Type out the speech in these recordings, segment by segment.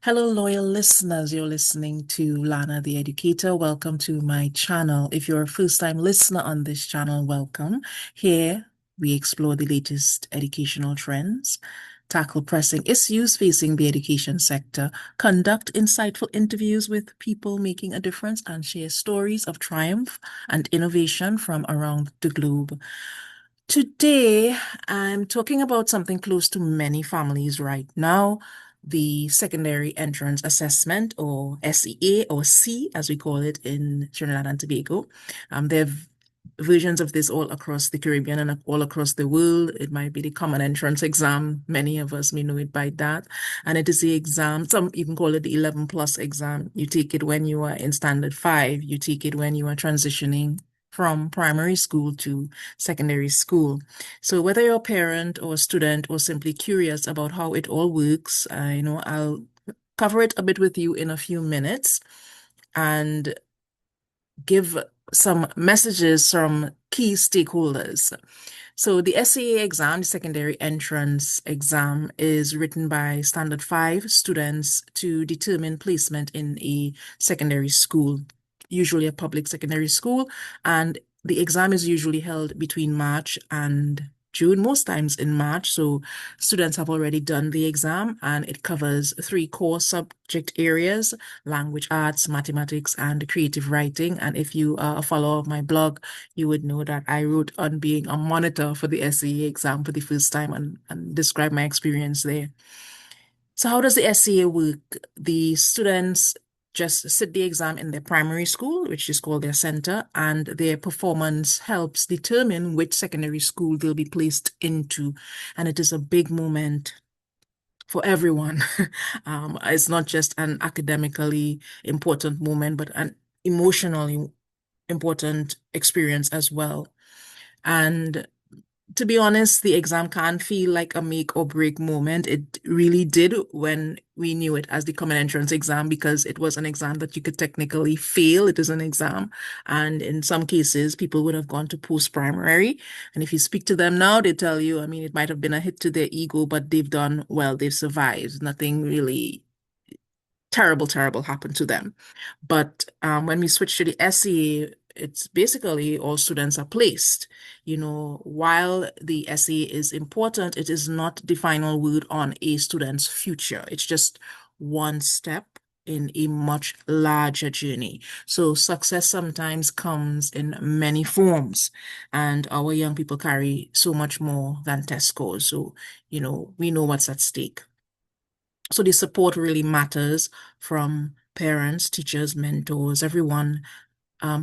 Hello, loyal listeners. You're listening to Lana the Educator. Welcome to my channel. If you're a first-time listener on this channel, welcome. Here, we explore the latest educational trends, tackle pressing issues facing the education sector, conduct insightful interviews with people making a difference, and share stories of triumph and innovation from around the globe. Today, I'm talking about something close to many families right now, the secondary entrance assessment, or SEA, or C as we call it in Trinidad and Tobago. There are versions of this all across the Caribbean and all across the world. It might be the common entrance exam. Many of us may know it by that. And it is the exam, some even call it the 11 plus exam. You take it when you are in standard 5. You take it when you are transitioning from primary school to secondary school. So whether you're a parent or a student or simply curious about how it all works, I'll cover it a bit with you in a few minutes and give some messages from key stakeholders. So the SAA exam, the secondary entrance exam, is written by standard 5 students to determine placement in a secondary school, usually a public secondary school, and the exam is usually held between March and June, most times in March. So students have already done the exam, and it covers 3 core subject areas: language arts, mathematics, and creative writing. And if you are a follower of my blog, you would know that I wrote on being a monitor for the SAA exam for the first time and describe my experience there. So how does the SAA work? The students just sit the exam in their primary school, which is called their center, and their performance helps determine which secondary school they'll be placed into. And it is a big moment for everyone. It's not just an academically important moment, but an emotionally important experience as well. And to be honest, the exam can feel like a make or break moment. It really did when we knew it as the common entrance exam, because it was an exam that you could technically fail. It is an exam. And in some cases, people would have gone to post-primary. And if you speak to them now, they tell you, I mean, it might have been a hit to their ego, but they've done well. They've survived. Nothing really terrible happened to them. But when we switch to the SEA, it's basically all students are placed. While the SEA is important, it is not the final word on a student's future. It's just one step in a much larger journey. So success sometimes comes in many forms, and our young people carry so much more than test scores. So, we know what's at stake. So the support really matters from parents, teachers, mentors, everyone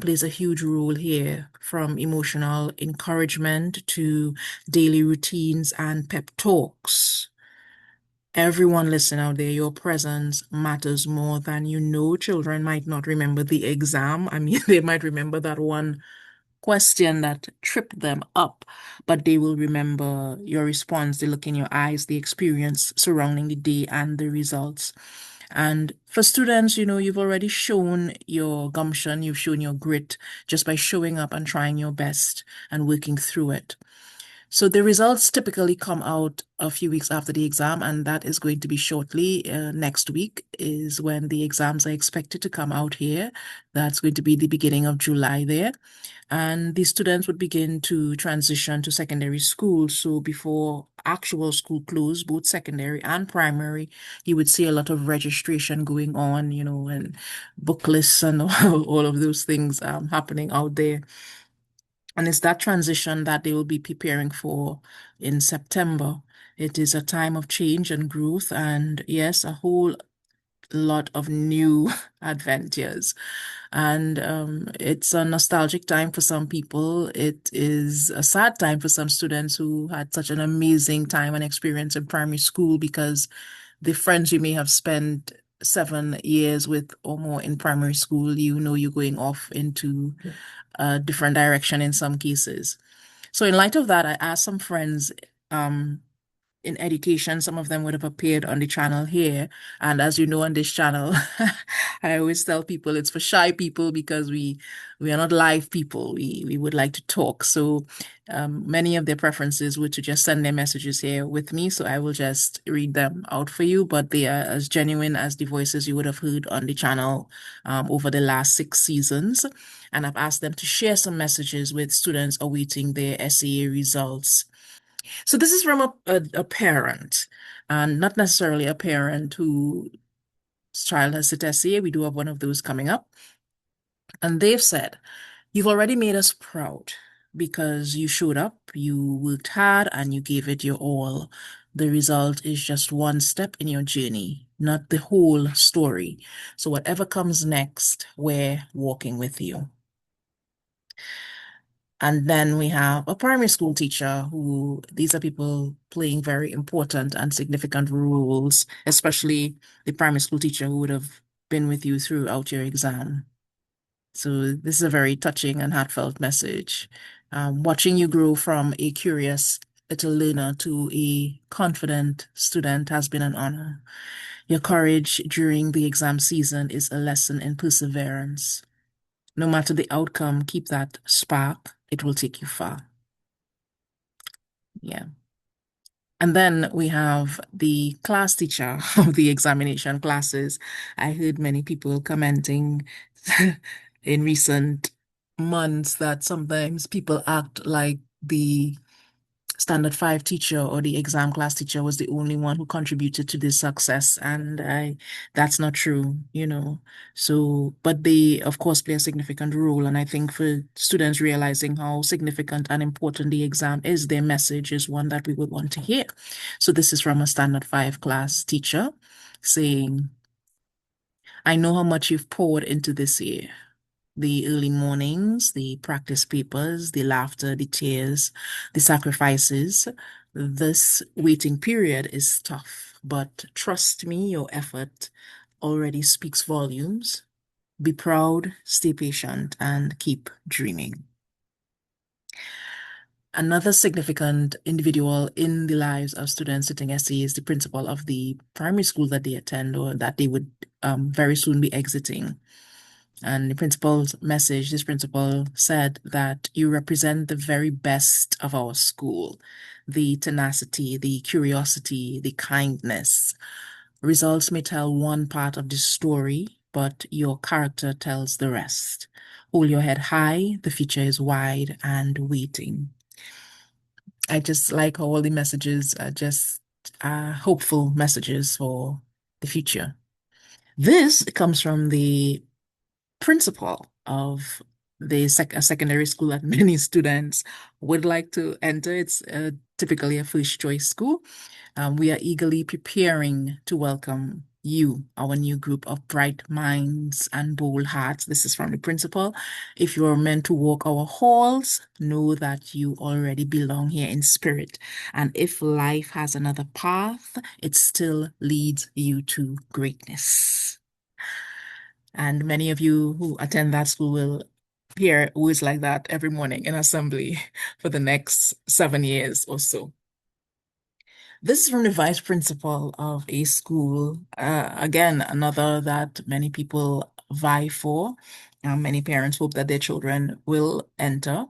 plays a huge role here, from emotional encouragement to daily routines and pep talks. Everyone listen out there, your presence matters more than you know. Children might not remember the exam. I mean, they might remember that one question that tripped them up, but they will remember your response, the look in your eyes, the experience surrounding the day, and the results. And for students, you've already shown your gumption, you've shown your grit just by showing up and trying your best and working through it. So the results typically come out a few weeks after the exam, and that is going to be shortly. Next week is when the exams are expected to come out here. That's going to be the beginning of July there. And the students would begin to transition to secondary school. So before actual school close, both secondary and primary, you would see a lot of registration going on, and book lists and all of those things happening out there. And it's that transition that they will be preparing for in September. It is a time of change and growth, and yes, a whole lot of new adventures. And it's a nostalgic time for some people. It is a sad time for some students who had such an amazing time and experience in primary school, because the friends you may have spent 7 years with or more in primary school, you're going off into a different direction in some cases. So in light of that, I asked some friends, in education. Some of them would have appeared on the channel here. And as you know, on this channel, I always tell people it's for shy people because we are not live people. We would like to talk. So many of their preferences were to just send their messages here with me. So I will just read them out for you, but they are as genuine as the voices you would have heard on the channel over the last 6 seasons. And I've asked them to share some messages with students awaiting their SAA results. So this is from a parent, and not necessarily a parent whose child has sit SAA. We do have one of those coming up. And they've said, "You've already made us proud because you showed up, you worked hard, and you gave it your all. The result is just one step in your journey, not the whole story. So whatever comes next, we're walking with you." And then we have a primary school teacher who, these are people playing very important and significant roles, especially the primary school teacher who would have been with you throughout your exam. So this is a very touching and heartfelt message. Watching you grow from a curious little learner to a confident student has been an honor. Your courage during the exam season is a lesson in perseverance. No matter the outcome, keep that spark. It will take you far. Yeah. And then we have the class teacher of the examination classes. I heard many people commenting in recent months that sometimes people act like the standard 5 teacher or the exam class teacher was the only one who contributed to this success. And that's not true, you know. So, but they, of course, play a significant role. And I think for students realizing how significant and important the exam is, their message is one that we would want to hear. So this is from a standard 5 class teacher saying, "I know how much you've poured into this year. The early mornings, the practice papers, the laughter, the tears, the sacrifices. This waiting period is tough, but trust me, your effort already speaks volumes. Be proud, stay patient, and keep dreaming." Another significant individual in the lives of students sitting SE is the principal of the primary school that they attend or that they would very soon be exiting. And the principal's message, this principal said that you represent the very best of our school, the tenacity, the curiosity, the kindness. Results may tell one part of the story, but your character tells the rest. Hold your head high, the future is wide and waiting. I just like how all the messages are just hopeful messages for the future. This comes from the principal of a secondary school that many students would like to enter. It's typically a first choice school. We are eagerly preparing to welcome you, our new group of bright minds and bold hearts. This is from the principal. If you're meant to walk our halls, know that you already belong here in spirit. And if life has another path, it still leads you to greatness. And many of you who attend that school will hear words like that every morning in assembly for the next 7 years or so. This is from the vice principal of a school. Again, another that many people vie for. Many parents hope that their children will enter.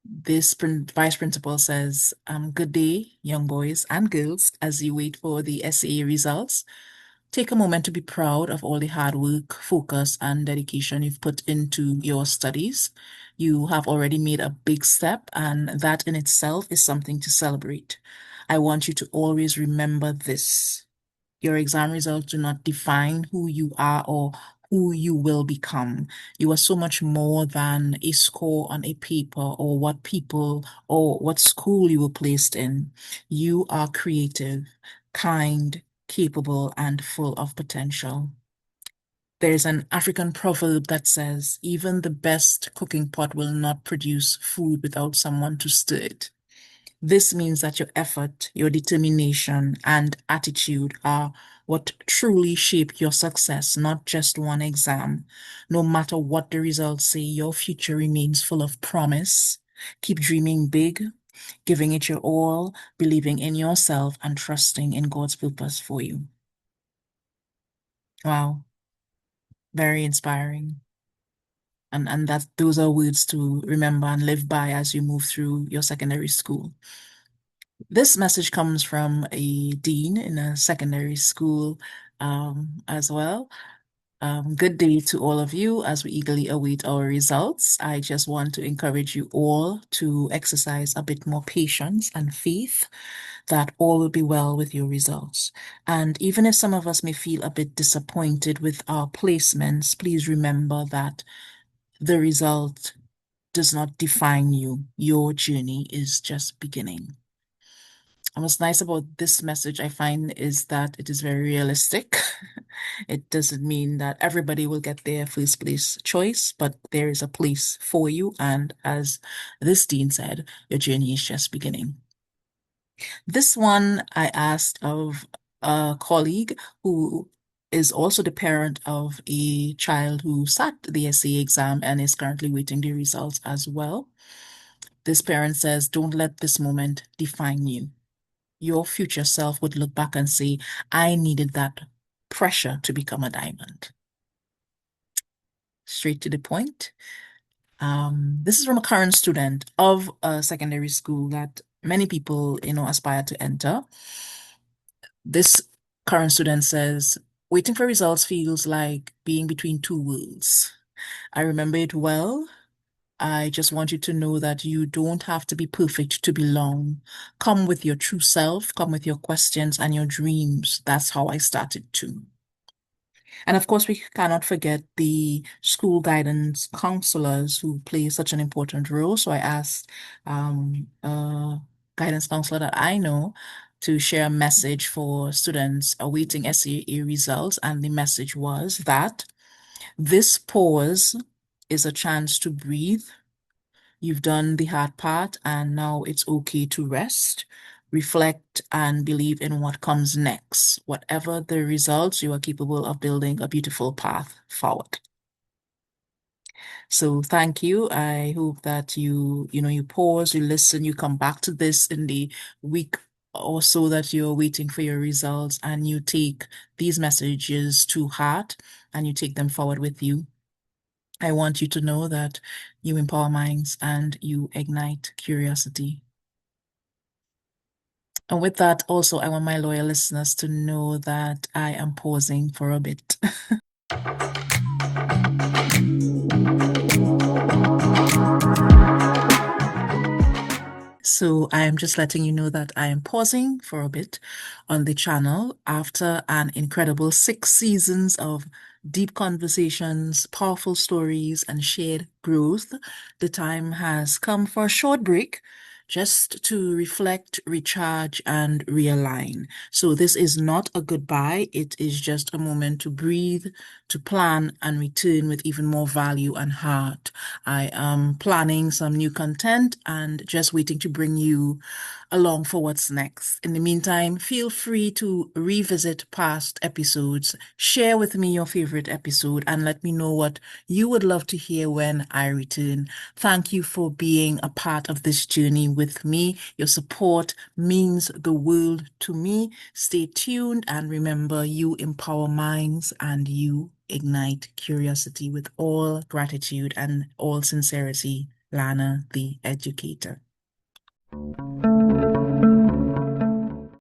This vice principal says, "Good day, young boys and girls, as you wait for the SAA results. Take a moment to be proud of all the hard work, focus, and dedication you've put into your studies. You have already made a big step, and that in itself is something to celebrate. I want you to always remember this. Your exam results do not define who you are or who you will become. You are so much more than a score on a paper or what people or what school you were placed in. You are creative, kind, capable, and full of potential. There's an African proverb that says, even the best cooking pot will not produce food without someone to stir it. This means that your effort, your determination, and attitude are what truly shape your success, not just one exam. No matter what the results say, your future remains full of promise. Keep dreaming big. giving it your all, believing in yourself, and trusting in God's purpose for you. Wow, very inspiring. And that those are words to remember and live by as you move through your secondary school. This message comes from a dean in a secondary school as well. Good day to all of you as we eagerly await our results. I just want to encourage you all to exercise a bit more patience and faith that all will be well with your results. And even if some of us may feel a bit disappointed with our placements, please remember that the result does not define you. Your journey is just beginning. And what's nice about this message, I find, is that it is very realistic. It doesn't mean that everybody will get their first place choice, but there is a place for you. And as this dean said, your journey is just beginning. This one I asked of a colleague who is also the parent of a child who sat the essay exam and is currently waiting the results as well. This parent says, don't let this moment define you. Your future self would look back and say, I needed that pressure to become a diamond. Straight to the point. This is from a current student of a secondary school that many people, aspire to enter. This current student says, waiting for results feels like being between two worlds. I remember it well. I just want you to know that you don't have to be perfect to belong. Come with your true self, come with your questions and your dreams. That's how I started too. And of course, we cannot forget the school guidance counselors who play such an important role. So I asked a guidance counselor that I know to share a message for students awaiting SAA results. And the message was that this pause is a chance to breathe. You've done the hard part, and now it's okay to rest, reflect, and believe in what comes next. Whatever the results, you are capable of building a beautiful path forward. So thank you. I hope that you pause, you listen, you come back to this in the week or so that you're waiting for your results, and you take these messages to heart and you take them forward with you. I want you to know that you empower minds and you ignite curiosity. And with that, also, I want my loyal listeners to know that I am pausing for a bit. So I am just letting you know that I am pausing for a bit on the channel after an incredible 6 seasons of deep conversations, powerful stories, and shared growth. The time has come for a short break just to reflect, recharge, and realign. So this is not a goodbye. It is just a moment to breathe, to plan, and return with even more value and heart. I am planning some new content and just waiting to bring you along for what's next. In the meantime, feel free to revisit past episodes, share with me your favorite episode, and let me know what you would love to hear when I return. Thank you for being a part of this journey with me. Your support means the world to me. Stay tuned and remember, you empower minds and you ignite curiosity. With all gratitude and all sincerity, Lana the Educator.